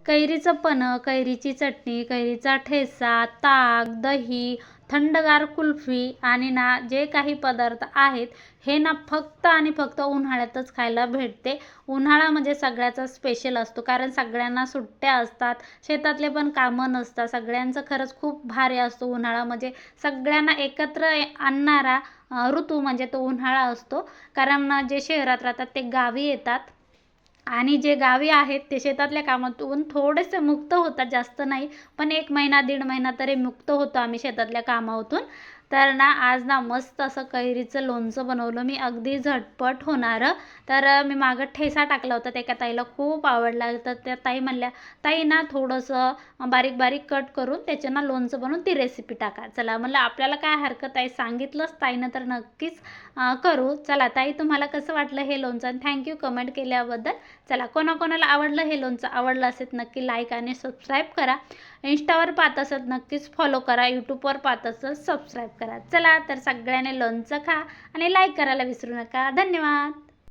कैरीचं पन्हं, कैरीची चटणी, कैरीचा ठेचा, ताक, दही, थंडगार कुल्फी आणि ना जे काही पदार्थ आहेत हे ना फक्त आणि फक्त उन्हाळ्यातच खायला भेटते. उन्हाळा म्हणजे सगळ्याचा स्पेशल असतो, कारण सगळ्यांना सुट्ट्या असतात, शेतातले पण कामं नसतात. सगळ्यांचं खरंच खूप भारी असतो उन्हाळा, म्हणजे सगळ्यांना एकत्र आणणारा ऋतू म्हणजे तो उन्हाळा असतो. कारण जे शहरात राहतात ते गावी येतात आणि जे गावी आहेत ते शेतातल्या कामातून थोडेसे मुक्त होतात, जास्त नाही, पण 1 महिना 1.5 महिना तरी मुक्त होतो आम्ही शेतातल्या कामातून. तर ना आज ना मस्त असं कैरीचं लोणचं बनवलं मी, अगदी झटपट होणारं. तर मी मागं ठेचा टाकला होता, त्या एका ताईला खूप आवडला. तर त्या ताई म्हणल्या, ताई ना थोडंसं बारीक बारीक कट करून त्याचं ना लोणचं बनवून ती रेसिपी टाका. चला म्हणलं आपल्याला काय हरकत आहे, सांगितलंच ताईनं तर नक्कीच करू. चला ताई, तुम्हाला कसं वाटलं हे लोणचं? थँक्यू कमेंट केल्याबद्दल. चला, कोणाकोणाला आवडलं हे लोणचं, आवडलं असेल नक्की लाईक आणि सबस्क्राईब करा. इंस्टावर पाहत असत नक्कीच फॉलो करा, यूट्यूबवर पाहत असत सबस्क्राईब करा. चला तर सगळ्यांनी लोणचं खा आणि लाईक करायला विसरू नका. धन्यवाद.